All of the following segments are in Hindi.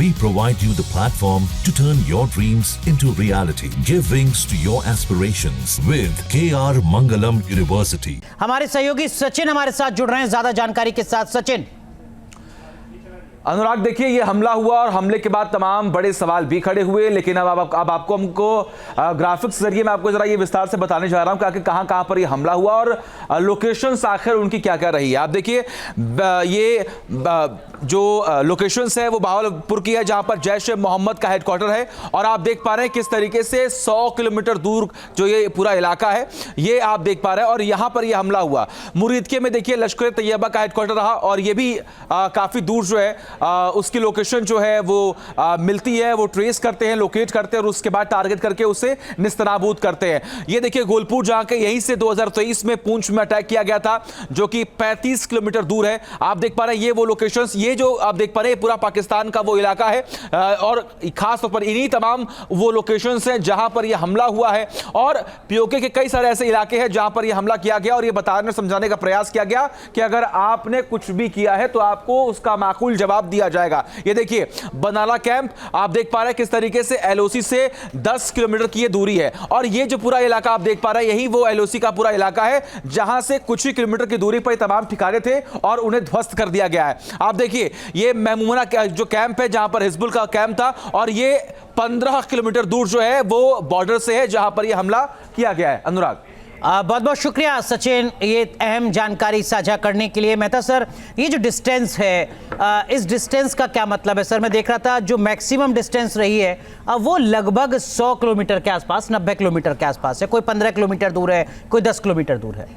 We provide you the platform to turn your dreams into reality. Give wings to your aspirations with KR Mangalam University. हमारे सहयोगी सचिन हमारे साथ जुड़ रहे हैं ज्यादा जानकारी के साथ। सचिन। अनुराग, देखिए ये हमला हुआ और हमले के बाद तमाम बड़े सवाल भी खड़े हुए, लेकिन अब आपको हमको ग्राफिक्स जरिए मैं आपको जरा ये विस्तार से बताने जा रहा हूं कि आखिर कहां पर ये हमला हुआ और लोकेशंस आखिर उनकी क्या क्या रही है। आप देखिए ये जो लोकेशंस है वो बहावलपुर की है, जहां पर जैश ए मोहम्मद का हेडक्वार्टर है, और आप देख पा रहे हैं किस तरीके से 100 किलोमीटर दूर जो ये पूरा इलाका है ये आप देख पा रहे हैं, और यहां पर ये हमला हुआ। मुरीदके में देखिए लश्कर तैयबा का हेडक्वार्टर रहा, और ये भी काफी दूर जो है उसकी लोकेशन जो है वो मिलती है, वो ट्रेस करते हैं, लोकेट करते हैं और उसके बाद टारगेट करके उसे निस्तनाबूद करते हैं। ये देखिए गोलपुर, जहां के यहीं से 2023 में पुंछ में अटैक किया गया था, जो कि 35 किलोमीटर दूर है। आप देख पा रहे हैं ये वो लोकेशंस, ये जो आप देख पा रहे हैं पूरा पाकिस्तान का वो इलाका है, और खास तौर पर इन्हीं तमाम वो लोकेशंस हैं जहां पर ये हमला हुआ है। और पीओके के कई सारे ऐसे इलाके हैं जहां पर ये हमला किया गया, और ये बताने समझाने का प्रयास किया गया कि अगर आपने कुछ भी किया है तो आपको उसका माकूल जवाब दिया जाएगा। ये देखिए बनाला कैंप, आप देख पा रहे हैं किस तरीके से एलओसी से 10 किलोमीटर की ये दूरी है, और ये जो पूरा इलाका आप देख पा रहे हैं यही वो एलओसी का पूरा इलाका है जहां से कुछ ही किलोमीटर की दूरी पर तमाम ठिकाने थे और उन्हें ध्वस्त कर दिया गया है। आप देखिए ये महमूना जो कैंप है जहां पर हिजबुल का कैंप था, और ये 15 किलोमीटर दूर जो है वो बॉर्डर से है जहां पर यह हमला किया गया है। अनुराग, बहुत बहुत शुक्रिया सचिन ये अहम जानकारी साझा करने के लिए। मेहता सर, ये जो डिस्टेंस है इस डिस्टेंस का क्या मतलब है? सर मैं देख रहा था जो मैक्सिमम डिस्टेंस रही है वो लगभग 100 किलोमीटर के आसपास, 90 किलोमीटर के आसपास है। कोई 15 किलोमीटर दूर है, कोई 10 किलोमीटर दूर है।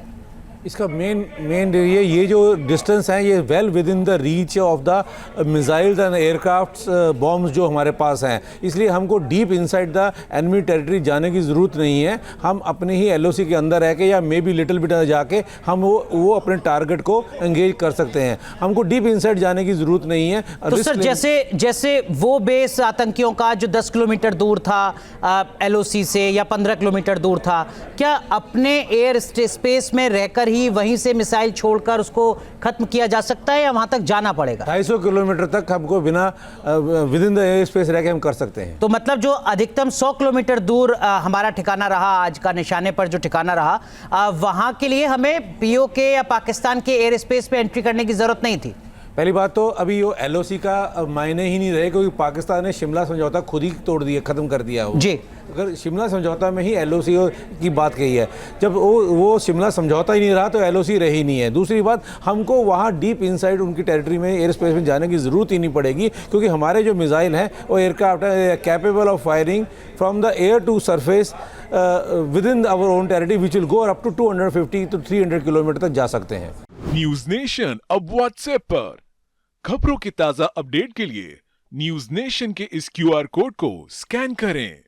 इसका मेन ये जो डिस्टेंस है ये well with in the reach of the missiles and aircrafts bombs जो हमारे पास हैं, इसलिए हमको deep inside the enemy territory जाने की ज़रूरत नहीं है। हम अपने ही एलओसी के अंदर रह के या मे बी लिटिल बिट जाके हम वो अपने टारगेट को एंगेज कर सकते हैं। हमको डीप इनसाइड जाने की ज़रूरत नहीं है। तो सर जैसे वो बेस आतंकियों का जो 10 किलोमीटर दूर था एलओसी से या 15 किलोमीटर दूर था, क्या अपने एयर स्पेस में रहकर ही वहीं से मिसाइल छोड़कर उसको खत्म किया जा सकता है या वहां तक जाना पड़ेगा? 250 किलोमीटर तक हमको बिना with in the air space रह के हम कर सकते हैं। तो मतलब जो अधिकतम 100 किलोमीटर दूर हमारा ठिकाना रहा, आज का निशाने पर जो ठिकाना रहा, वहां के लिए हमें पीओके या पाकिस्तान के एयर स्पेस पे एंट्री करने की जरूरत नहीं थी। पहली बात तो अभी वो एलओसी का मायने ही नहीं रहे, क्योंकि पाकिस्तान ने शिमला समझौता खुद ही तोड़ दिया, खत्म कर दिया हो। जी, अगर शिमला समझौता में ही एलओसी की बात कही है, जब वो शिमला समझौता ही नहीं रहा तो एलओसी रही नहीं है। दूसरी बात, हमको वहाँ डीप इनसाइड उनकी टेरिटरी में एयर स्पेस में जाने की ज़रूरत ही नहीं पड़ेगी, क्योंकि हमारे जो मिसाइल हैं वो एयरक्राफ्ट है capable of firing from the air to surface within our own territory which will go up to 250 to 300 kilometre तक जा सकते हैं। न्यूज नेशन अब व्हाट्सएप पर खबरों की ताजा अपडेट के लिए न्यूज नेशन के इस क्यूआर कोड को स्कैन करें।